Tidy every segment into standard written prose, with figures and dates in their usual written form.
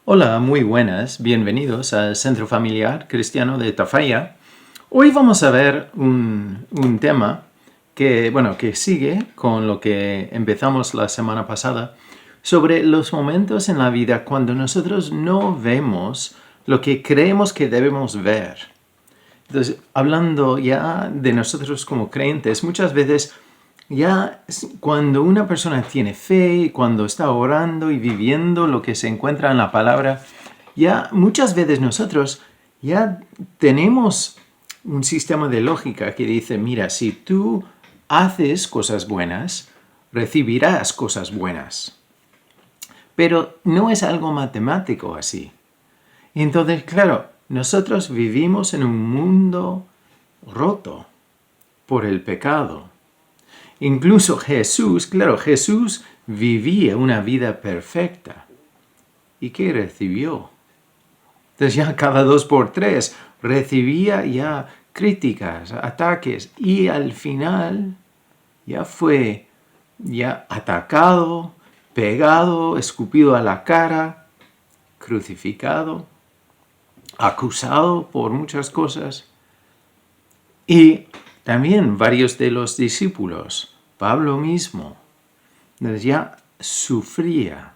Hola, muy buenas. Bienvenidos al Centro Familiar Cristiano de Tafalla. Hoy vamos a ver un tema que sigue con lo que empezamos la semana pasada sobre los momentos en la vida cuando nosotros no vemos lo que creemos que debemos ver. Entonces, hablando ya de nosotros como creyentes, muchas veces ya cuando una persona tiene fe, cuando está orando y viviendo lo que se encuentra en la palabra, ya muchas veces nosotros ya tenemos un sistema de lógica que dice, mira, si tú haces cosas buenas, recibirás cosas buenas. Pero no es algo matemático así. Entonces, claro, nosotros vivimos en un mundo roto por el pecado. Incluso Jesús vivía una vida perfecta. ¿Y qué recibió? Entonces ya cada 2 por 3 recibía ya críticas, ataques y al final ya fue atacado, pegado, escupido a la cara, crucificado, acusado por muchas cosas. Y también varios de los discípulos, Pablo mismo, ya sufría.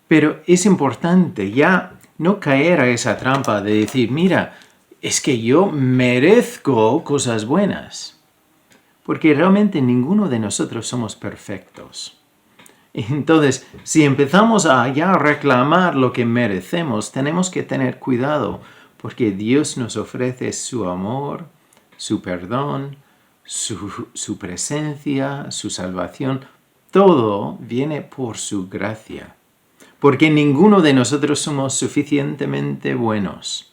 Pero es importante ya no caer a esa trampa de decir, mira, es que yo merezco cosas buenas. Porque realmente ninguno de nosotros somos perfectos. Entonces, si empezamos a ya reclamar lo que merecemos, tenemos que tener cuidado, porque Dios nos ofrece su amor, su perdón, su presencia, su salvación. Todo viene por su gracia, porque ninguno de nosotros somos suficientemente buenos.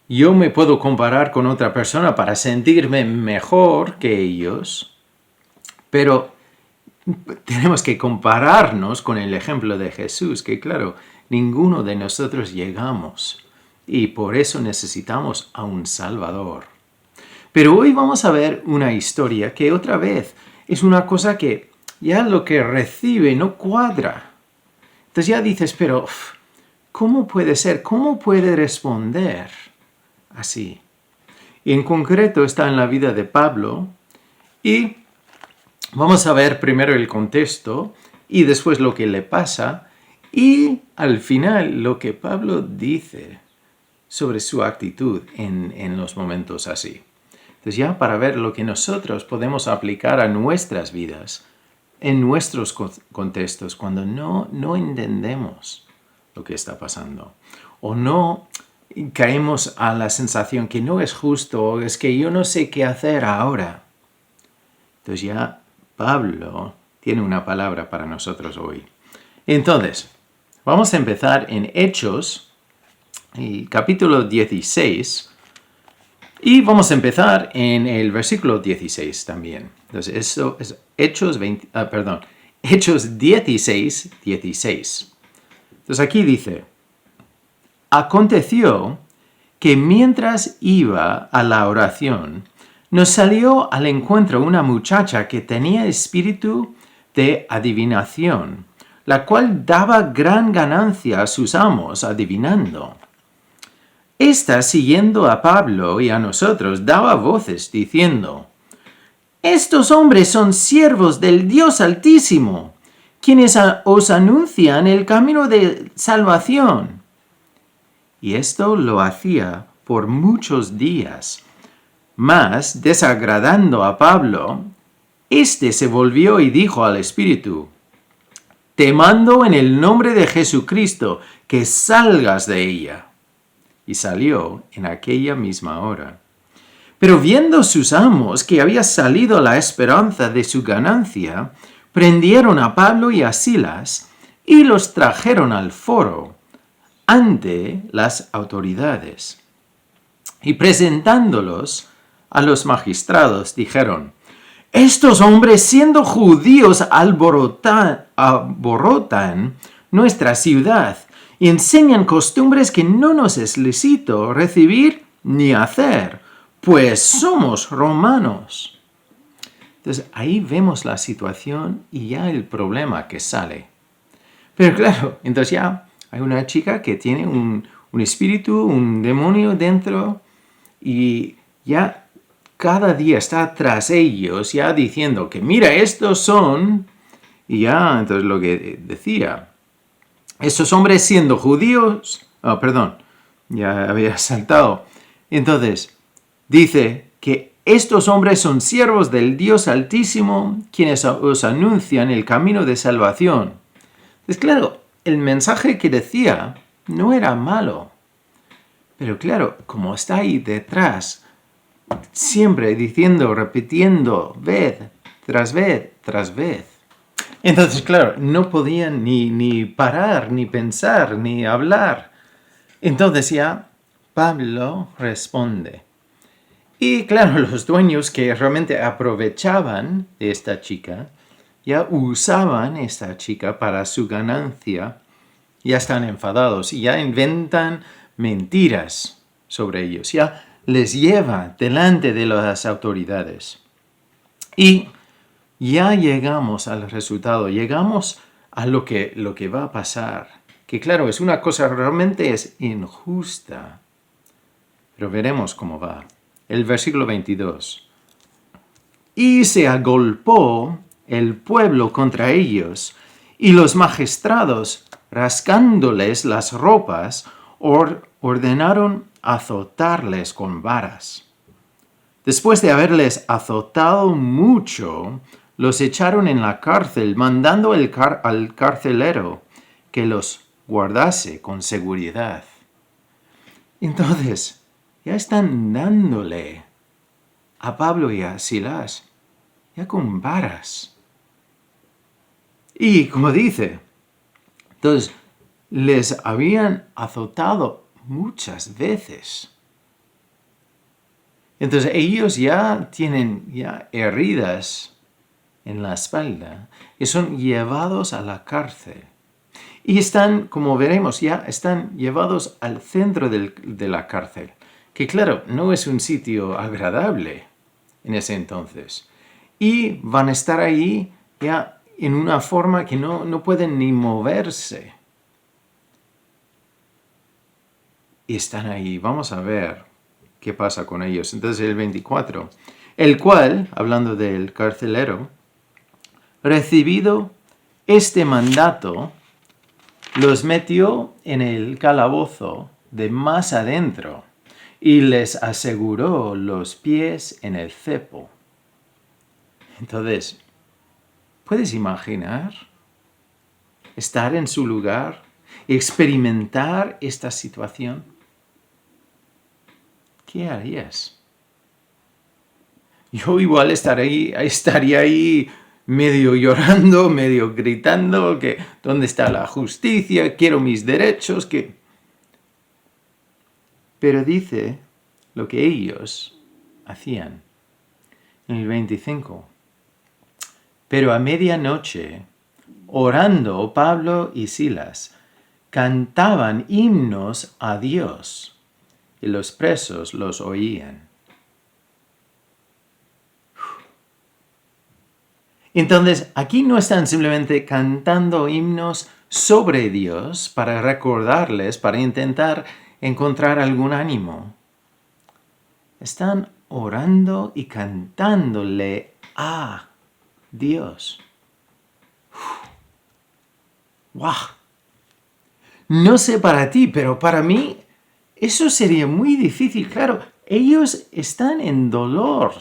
Yo me puedo comparar con otra persona para sentirme mejor que ellos, pero tenemos que compararnos con el ejemplo de Jesús, que claro, ninguno de nosotros llegamos y por eso necesitamos a un Salvador. Pero hoy vamos a ver una historia que otra vez es una cosa que ya lo que recibe no cuadra. Entonces ya dices, pero ¿cómo puede ser? ¿Cómo puede responder así? Y en concreto está en la vida de Pablo y vamos a ver primero el contexto y después lo que le pasa y al final lo que Pablo dice sobre su actitud en los momentos así. Entonces ya para ver lo que nosotros podemos aplicar a nuestras vidas, en nuestros contextos, cuando no entendemos lo que está pasando o no caemos a la sensación que no es justo o es que yo no sé qué hacer ahora. Entonces ya Pablo tiene una palabra para nosotros hoy. Entonces, vamos a empezar en Hechos, capítulo 16, y vamos a empezar en el versículo 16 también. Entonces, eso es Hechos 16, 16. Entonces aquí dice, aconteció que mientras iba a la oración, nos salió al encuentro una muchacha que tenía espíritu de adivinación, la cual daba gran ganancia a sus amos adivinando. Esta, siguiendo a Pablo y a nosotros, daba voces diciendo, estos hombres son siervos del Dios Altísimo, quienes os anuncian el camino de salvación. Y esto lo hacía por muchos días. Mas, desagradando a Pablo, éste se volvió y dijo al Espíritu, te mando en el nombre de Jesucristo que salgas de ella. Y salió en aquella misma hora. Pero viendo sus amos que había salido la esperanza de su ganancia, prendieron a Pablo y a Silas y los trajeron al foro ante las autoridades. Y presentándolos a los magistrados, dijeron, estos hombres, siendo judíos, alborotan nuestra ciudad y enseñan costumbres que no nos es lícito recibir ni hacer, pues somos romanos. Entonces ahí vemos la situación y ya el problema que sale. Pero claro, entonces ya hay una chica que tiene un espíritu, un demonio dentro y ya cada día está tras ellos, ya diciendo que mira, estos son, y ya entonces lo que decía, estos hombres siendo judíos, perdón, ya había saltado. Entonces, dice que estos hombres son siervos del Dios Altísimo, quienes os anuncian el camino de salvación. Pues claro, el mensaje que decía no era malo. Pero claro, como está ahí detrás, siempre diciendo, repitiendo, vez tras vez tras vez. Entonces, claro, no podían ni parar, ni pensar, ni hablar. Entonces ya Pablo responde. Y claro, los dueños que realmente aprovechaban de esta chica, ya usaban esta chica para su ganancia, ya están enfadados y ya inventan mentiras sobre ellos, ya les lleva delante de las autoridades. Y ya llegamos al resultado, llegamos a lo que va a pasar, que claro, es una cosa realmente es injusta, pero veremos cómo va. El versículo 22. Y se agolpó el pueblo contra ellos, y los magistrados, rascándoles las ropas, ordenaron azotarles con varas. Después de haberles azotado mucho, los echaron en la cárcel, mandando al carcelero que los guardase con seguridad. Entonces, ya están dándole a Pablo y a Silas, ya con varas. Y como dice, entonces les habían azotado muchas veces. Entonces ellos ya tienen ya heridas en la espalda y son llevados a la cárcel. Y están, como veremos, ya están llevados al centro de la cárcel, que claro, no es un sitio agradable en ese entonces. Y van a estar ahí ya en una forma que no pueden ni moverse. Y están ahí. Vamos a ver qué pasa con ellos. Entonces el 24. El cual, hablando del carcelero, recibido este mandato, los metió en el calabozo de más adentro y les aseguró los pies en el cepo. Entonces, ¿puedes imaginar estar en su lugar y experimentar esta situación? ¿Qué harías? Yo igual estaría ahí medio llorando, medio gritando que ¿dónde está la justicia? Quiero mis derechos, que... Pero dice lo que ellos hacían. En el 25. Pero a medianoche, orando Pablo y Silas, cantaban himnos a Dios y los presos los oían. Entonces, aquí no están simplemente cantando himnos sobre Dios para recordarles, para intentar encontrar algún ánimo. Están orando y cantándole a Dios. ¡Wow! No sé para ti, pero para mí eso sería muy difícil. Claro, ellos están en dolor.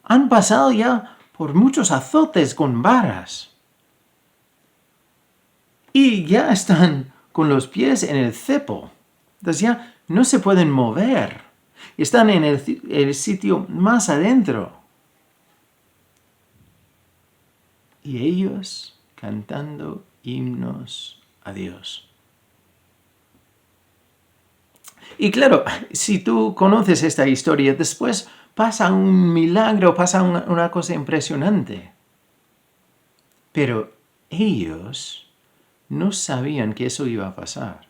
Han pasado ya por muchos azotes con varas. Y ya están con los pies en el cepo. Entonces ya no se pueden mover. Están en el sitio más adentro. Y ellos cantando himnos a Dios. Y claro, si tú conoces esta historia, después pasa un milagro, pasa una cosa impresionante. Pero ellos no sabían que eso iba a pasar.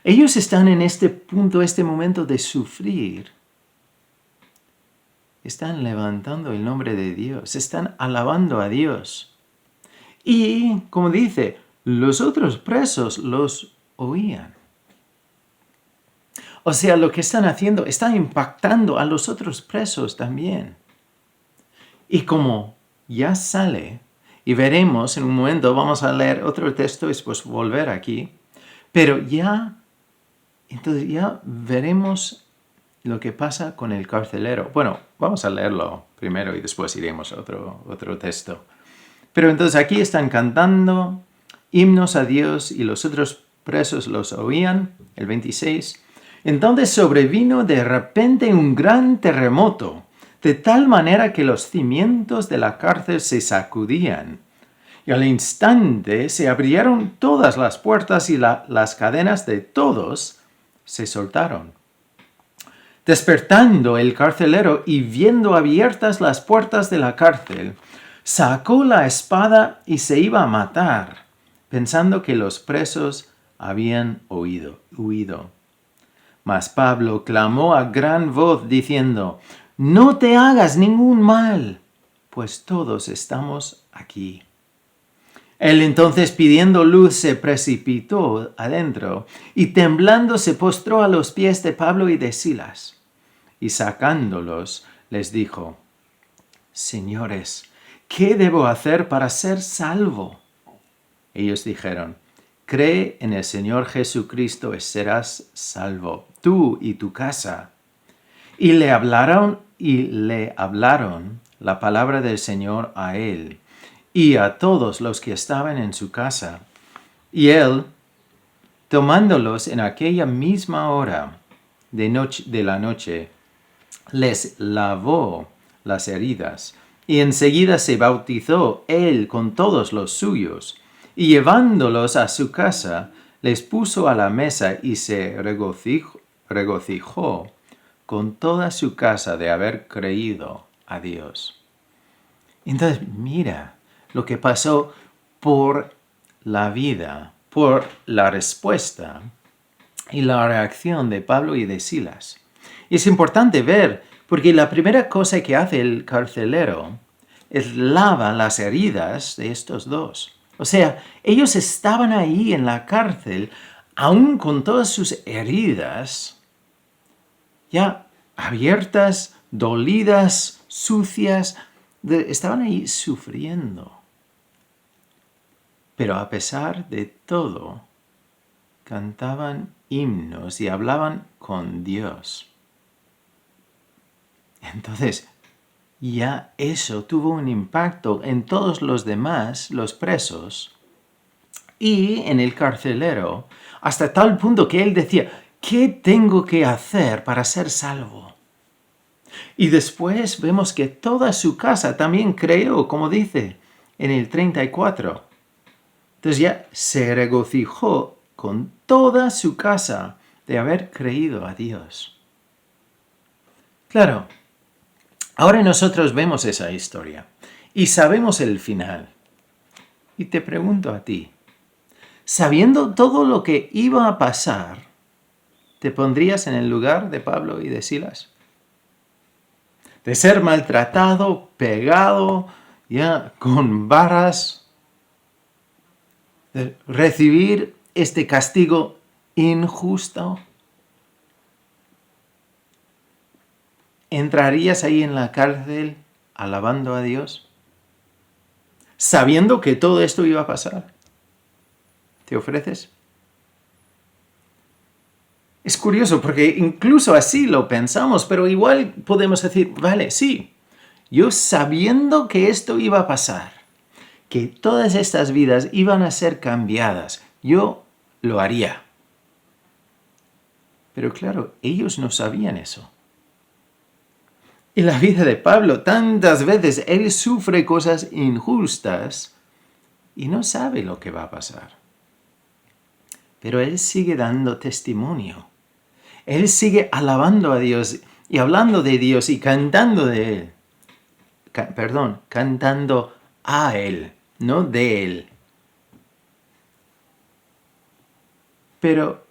Ellos están en este punto, este momento de sufrir. Están levantando el nombre de Dios, están alabando a Dios. Y, como dice, los otros presos los oían. O sea, lo que están haciendo está impactando a los otros presos también. Y como ya sale, y veremos en un momento, vamos a leer otro texto y después volver aquí, pero entonces ya veremos lo que pasa con el carcelero. Bueno, vamos a leerlo primero y después iremos a otro texto. Pero entonces aquí están cantando himnos a Dios y los otros presos los oían, el 26. Entonces sobrevino de repente un gran terremoto, de tal manera que los cimientos de la cárcel se sacudían. Y al instante se abrieron todas las puertas y las cadenas de todos se soltaron. Despertando el carcelero y viendo abiertas las puertas de la cárcel, sacó la espada y se iba a matar, pensando que los presos habían huido. Mas Pablo clamó a gran voz diciendo: «No te hagas ningún mal, pues todos estamos aquí». Él entonces, pidiendo luz, se precipitó adentro y temblando se postró a los pies de Pablo y de Silas. Y sacándolos, les dijo: «Señores, ¿qué debo hacer para ser salvo?». Ellos dijeron: «Cree en el Señor Jesucristo y serás salvo, tú y tu casa». Y le hablaron la palabra del Señor a él y a todos los que estaban en su casa. Y él, tomándolos en aquella misma hora de la noche, les lavó las heridas, y enseguida se bautizó él con todos los suyos, y llevándolos a su casa, les puso a la mesa y se regocijó con toda su casa de haber creído a Dios. Entonces, mira lo que pasó por la vida, por la respuesta y la reacción de Pablo y de Silas. Y es importante ver, porque la primera cosa que hace el carcelero es lava las heridas de estos dos. O sea, ellos estaban ahí en la cárcel, aún con todas sus heridas, ya abiertas, dolidas, sucias, estaban ahí sufriendo. Pero a pesar de todo, cantaban himnos y hablaban con Dios. Entonces, ya eso tuvo un impacto en todos los demás, los presos, y en el carcelero, hasta tal punto que él decía: «¿Qué tengo que hacer para ser salvo?». Y después vemos que toda su casa también creyó, como dice en el 34. Entonces ya se regocijó con toda su casa de haber creído a Dios. Claro, ahora nosotros vemos esa historia y sabemos el final. Y te pregunto a ti, sabiendo todo lo que iba a pasar, ¿te pondrías en el lugar de Pablo y de Silas? De ser maltratado, pegado, ya con varas, de recibir este castigo injusto. ¿Entrarías ahí en la cárcel alabando a Dios? Sabiendo que todo esto iba a pasar. ¿Te ofreces? Es curioso porque incluso así lo pensamos, pero igual podemos decir: vale, sí, yo sabiendo que esto iba a pasar, que todas estas vidas iban a ser cambiadas, yo lo haría. Pero claro, ellos no sabían eso. En la vida de Pablo, tantas veces él sufre cosas injustas y no sabe lo que va a pasar. Pero él sigue dando testimonio. Él sigue alabando a Dios y hablando de Dios y cantando de Él. Cantando a Él, no de Él. Pero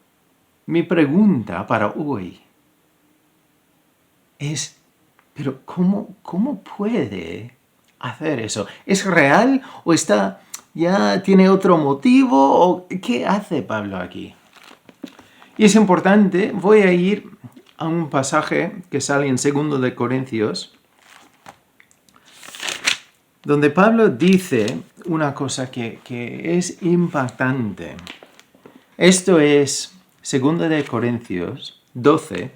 mi pregunta para hoy es: ¿pero cómo puede hacer eso? ¿Es real o está ¿Ya tiene otro motivo? ¿O qué hace Pablo aquí? Y es importante, voy a ir a un pasaje que sale en 2 de Corintios, donde Pablo dice una cosa que es impactante. Esto es 2 de Corintios 12.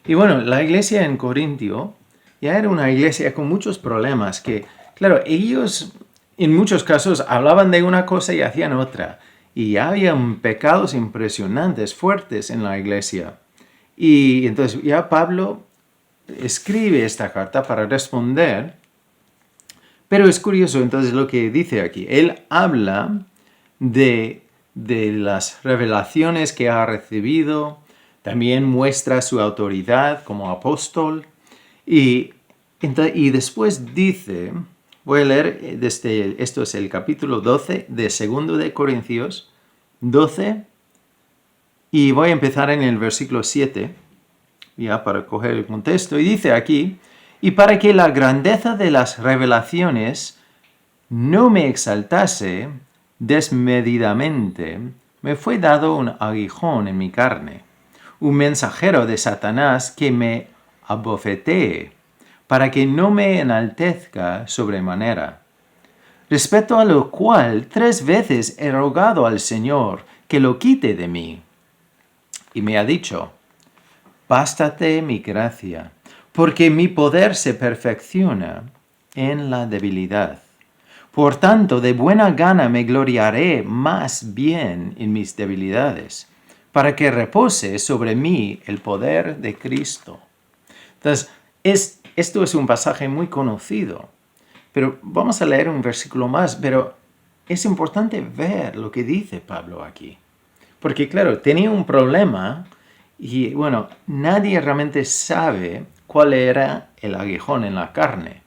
Y bueno, la iglesia en Corintio ya era una iglesia con muchos problemas que, claro, ellos en muchos casos hablaban de una cosa y hacían otra. Y había pecados impresionantes, fuertes en la iglesia. Y entonces ya Pablo escribe esta carta para responder. Pero es curioso entonces lo que dice aquí. Él habla de las revelaciones que ha recibido, también muestra su autoridad como apóstol y después dice, voy a leer esto es el capítulo 12 de 2 de Corintios 12 y voy a empezar en el versículo 7, ya para coger el contexto, y dice aquí, y para que la grandeza de las revelaciones no me exaltase desmedidamente, me fue dado un aguijón en mi carne, un mensajero de Satanás que me abofetee, para que no me enaltezca sobremanera. Respecto a lo cual 3 veces he rogado al Señor que lo quite de mí. Y me ha dicho, bástate mi gracia, porque mi poder se perfecciona en la debilidad. Por tanto, de buena gana me gloriaré más bien en mis debilidades, para que repose sobre mí el poder de Cristo. Entonces, esto es un pasaje muy conocido, pero vamos a leer un versículo más, pero es importante ver lo que dice Pablo aquí. Porque claro, tenía un problema y bueno, nadie realmente sabe cuál era el aguijón en la carne.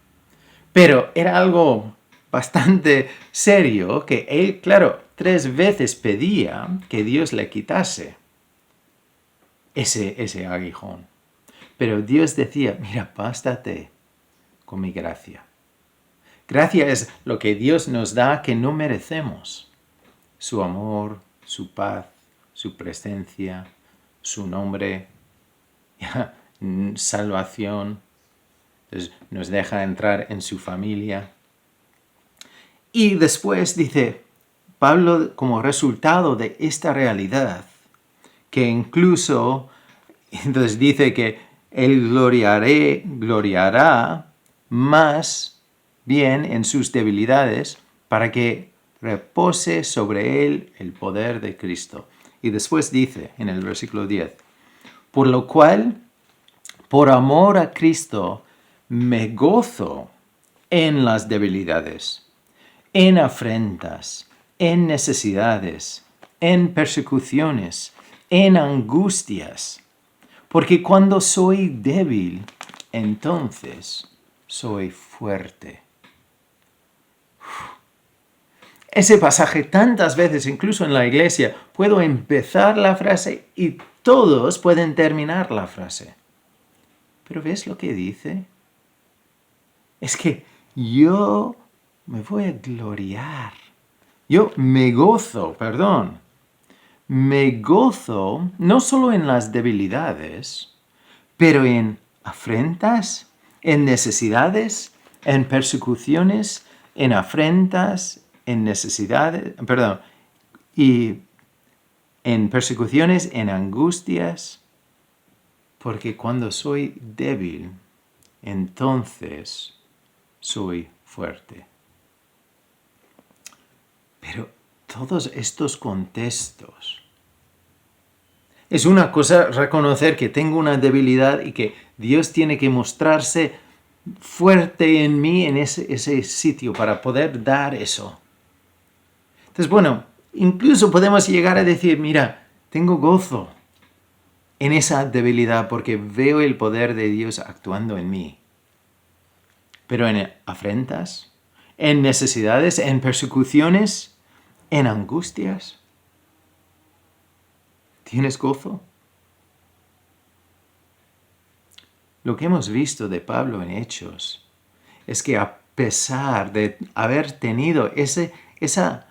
Pero era algo bastante serio que él, claro, 3 veces pedía que Dios le quitase ese aguijón. Pero Dios decía, mira, bástate con mi gracia. Gracia es lo que Dios nos da que no merecemos. Su amor, su paz, su presencia, su nombre, salvación. Entonces nos deja entrar en su familia. Y después dice Pablo, como resultado de esta realidad, que incluso, entonces dice que él gloriará más bien en sus debilidades para que repose sobre él el poder de Cristo. Y después dice en el versículo 10, por lo cual, por amor a Cristo, me gozo en las debilidades, en afrentas, en necesidades, en persecuciones, en angustias, porque cuando soy débil, entonces soy fuerte. Ese pasaje tantas veces, incluso en la iglesia, puedo empezar la frase y todos pueden terminar la frase. Pero ¿ves lo que dice? Es que yo me voy a gloriar. Yo me gozo no solo en las debilidades, pero en afrentas, en necesidades, en persecuciones, en afrentas, en necesidades, y en persecuciones, en angustias, porque cuando soy débil, entonces soy fuerte. Pero todos estos contextos, es una cosa reconocer que tengo una debilidad y que Dios tiene que mostrarse fuerte en mí en ese sitio para poder dar eso. Entonces, bueno, incluso podemos llegar a decir, mira, tengo gozo en esa debilidad porque veo el poder de Dios actuando en mí. Pero en afrentas, en necesidades, en persecuciones, en angustias, ¿tienes gozo? Lo que hemos visto de Pablo en Hechos es que a pesar de haber tenido ese esa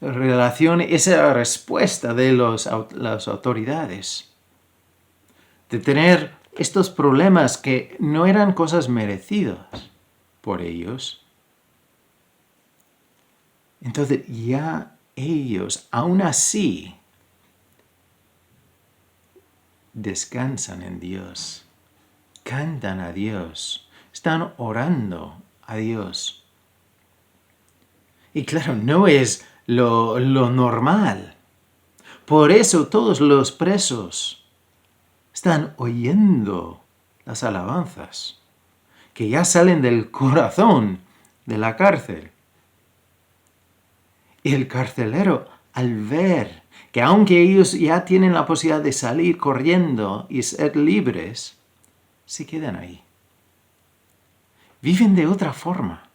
relación, esa respuesta de las autoridades. De tener estos problemas que no eran cosas merecidas por ellos. Entonces ya ellos, aún así, descansan en Dios, cantan a Dios, están orando a Dios. Y claro, no es lo normal. Por eso todos los presos están oyendo las alabanzas que ya salen del corazón de la cárcel. Y el carcelero, al ver que aunque ellos ya tienen la posibilidad de salir corriendo y ser libres, se quedan ahí. Viven de otra forma.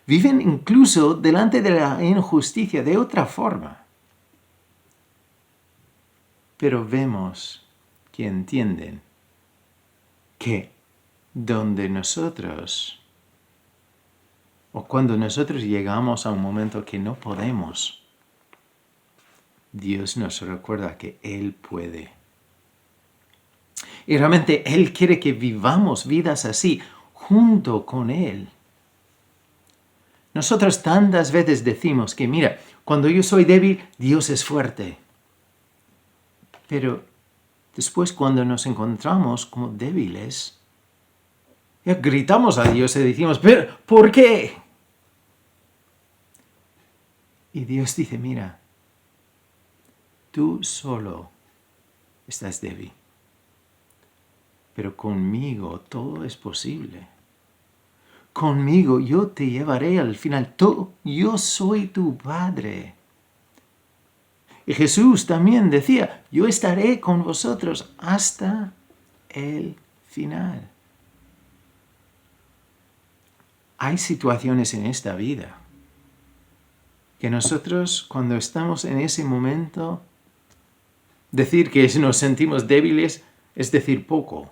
Viven incluso delante de la injusticia de otra forma. Pero vemos que entienden que donde nosotros, o cuando nosotros llegamos a un momento que no podemos, Dios nos recuerda que Él puede. Y realmente Él quiere que vivamos vidas así, junto con Él. Nosotros tantas veces decimos que, mira, cuando yo soy débil, Dios es fuerte. Pero después cuando nos encontramos como débiles, ya gritamos a Dios y decimos, ¿pero por qué? Y Dios dice, mira, tú solo estás débil, pero conmigo todo es posible. Conmigo yo te llevaré al final. Yo soy tu Padre. Y Jesús también decía, yo estaré con vosotros hasta el final. Hay situaciones en esta vida que nosotros, cuando estamos en ese momento, decir que nos sentimos débiles es decir poco.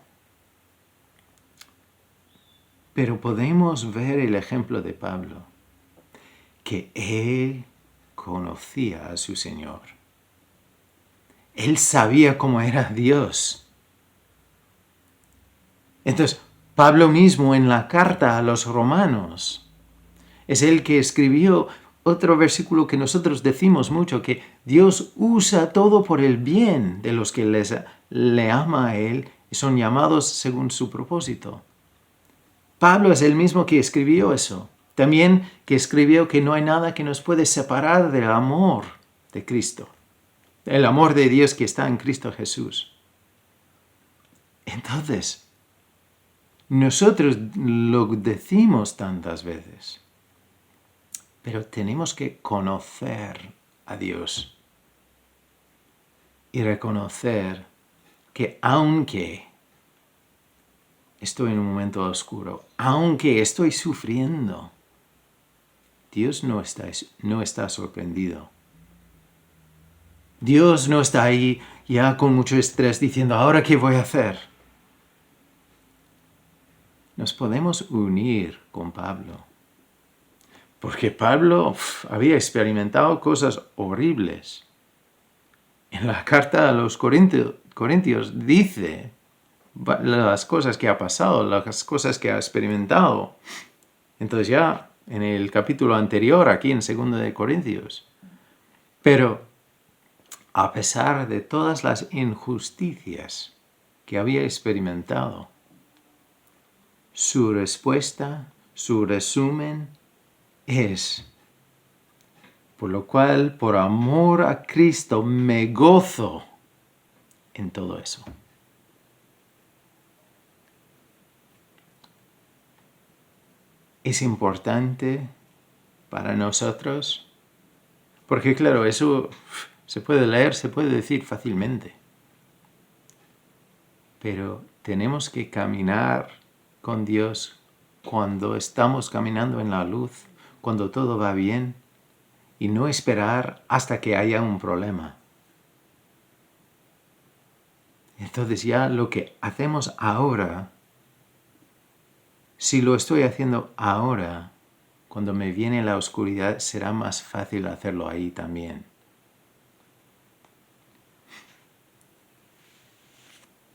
Pero podemos ver el ejemplo de Pablo, que él conocía a su Señor. Él sabía cómo era Dios. Entonces, Pablo mismo en la carta a los romanos es el que escribió otro versículo que nosotros decimos mucho, que Dios usa todo por el bien de los que le ama a Él y son llamados según su propósito. Pablo es el mismo que escribió eso. También que escribió que no hay nada que nos puede separar del amor de Cristo. El amor de Dios que está en Cristo Jesús. Entonces, nosotros lo decimos tantas veces, pero tenemos que conocer a Dios y reconocer que aunque estoy en un momento oscuro, aunque estoy sufriendo, Dios no está sorprendido. Dios no está ahí ya con mucho estrés diciendo, ¿ahora qué voy a hacer? Nos podemos unir con Pablo. Porque Pablo había experimentado cosas horribles. En la carta a los Corintios dice las cosas que ha pasado, las cosas que ha experimentado. Entonces ya en el capítulo anterior, aquí en 2 de Corintios. Pero a pesar de todas las injusticias que había experimentado, su respuesta, su resumen es, por lo cual, por amor a Cristo, me gozo en todo eso. Es importante para nosotros, porque claro, eso se puede leer, se puede decir fácilmente, pero tenemos que caminar con Dios cuando estamos caminando en la luz, cuando todo va bien, y no esperar hasta que haya un problema. Entonces ya lo que hacemos ahora, si lo estoy haciendo ahora, cuando me viene la oscuridad, será más fácil hacerlo ahí también.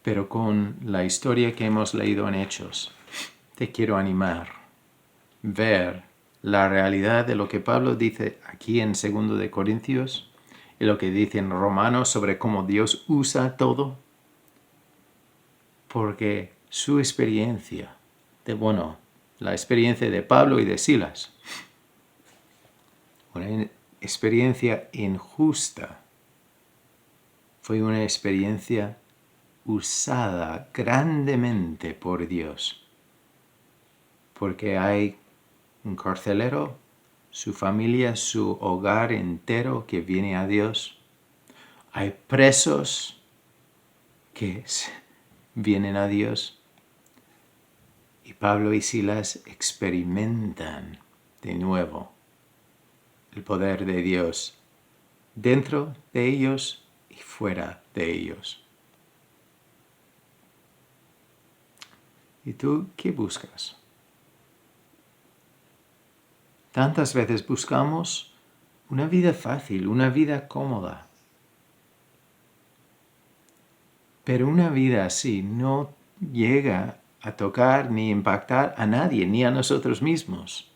Pero con la historia que hemos leído en Hechos, te quiero animar, ver la realidad de lo que Pablo dice aquí en 2 de Corintios y lo que dice en Romanos sobre cómo Dios usa todo, porque su experiencia, la experiencia de Pablo y de Silas, una experiencia injusta, fue una experiencia usada grandemente por Dios, porque hay un carcelero, su familia, su hogar entero que viene a Dios. Hay presos que vienen a Dios. Y Pablo y Silas experimentan de nuevo el poder de Dios dentro de ellos y fuera de ellos. ¿Y tú qué buscas? Tantas veces buscamos una vida fácil, una vida cómoda. Pero una vida así no llega a tocar ni impactar a nadie, ni a nosotros mismos.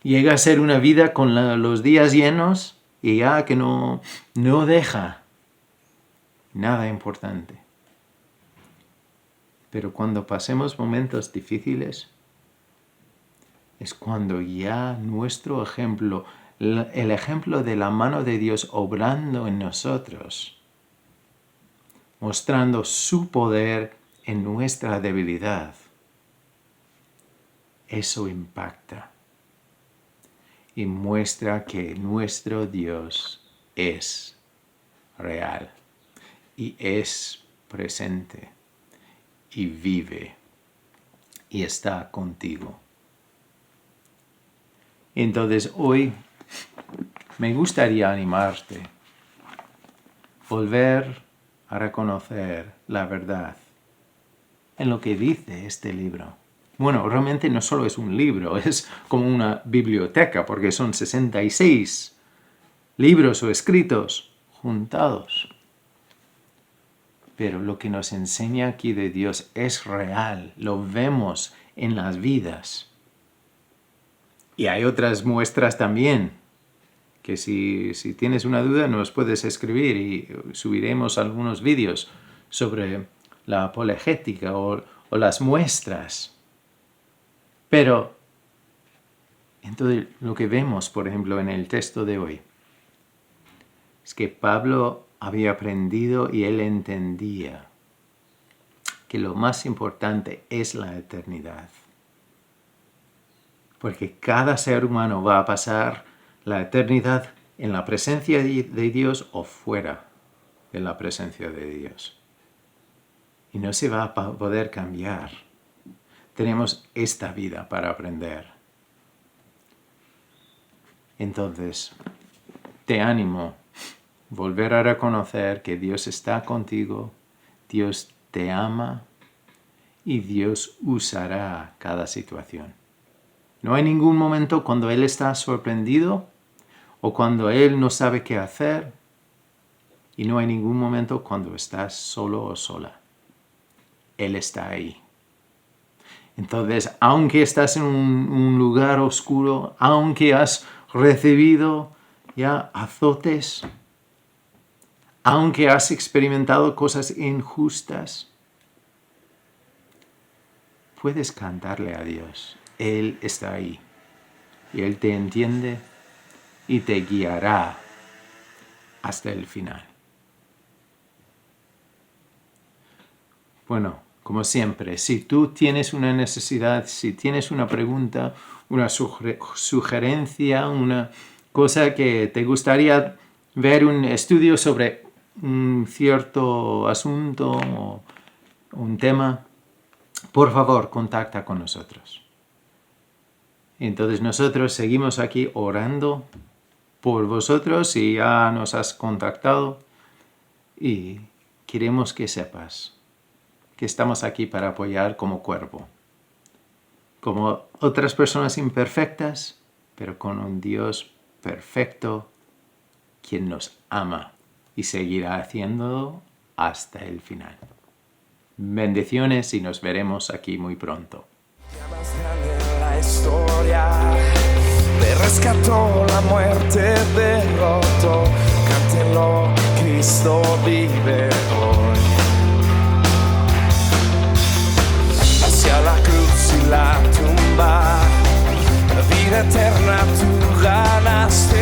Llega a ser una vida con los días llenos y ya que no deja nada importante. Pero cuando pasemos momentos difíciles, es cuando ya nuestro ejemplo, el ejemplo de la mano de Dios obrando en nosotros, mostrando su poder en nuestra debilidad, eso impacta y muestra que nuestro Dios es real y es presente y vive y está contigo. Entonces hoy me gustaría animarte, volver a reconocer la verdad en lo que dice este libro. Bueno, realmente no solo es un libro, es como una biblioteca, porque son 66 libros o escritos juntados. Pero lo que nos enseña aquí de Dios es real, lo vemos en las vidas. Y hay otras muestras también, que si tienes una duda nos puedes escribir y subiremos algunos vídeos sobre la apologética o las muestras. Pero entonces lo que vemos, por ejemplo, en el texto de hoy, es que Pablo había aprendido y él entendía que lo más importante es la eternidad. Porque cada ser humano va a pasar la eternidad en la presencia de Dios o fuera de la presencia de Dios. Y no se va a poder cambiar. Tenemos esta vida para aprender. Entonces, te animo a volver a reconocer que Dios está contigo, Dios te ama y Dios usará cada situación. No hay ningún momento cuando Él está sorprendido o cuando Él no sabe qué hacer. Y no hay ningún momento cuando estás solo o sola. Él está ahí. Entonces, aunque estás en un lugar oscuro, aunque has recibido ya azotes, aunque has experimentado cosas injustas, puedes cantarle a Dios. Él está ahí. Y Él te entiende y te guiará hasta el final. Bueno, como siempre, si tú tienes una necesidad, si tienes una pregunta, una sugerencia, una cosa que te gustaría ver un estudio sobre un cierto asunto o un tema, por favor, contacta con nosotros. Entonces nosotros seguimos aquí orando por vosotros y ya nos has contactado y queremos que sepas que estamos aquí para apoyar como cuerpo como otras personas imperfectas, pero con un Dios perfecto, quien nos ama y seguirá haciéndolo hasta el final. Bendiciones y nos veremos aquí muy pronto. La historia le rescató la muerte derrotó. Cántenlo, Cristo vive hoy. Hacia la cruz y la tumba, la vida eterna tú ganaste.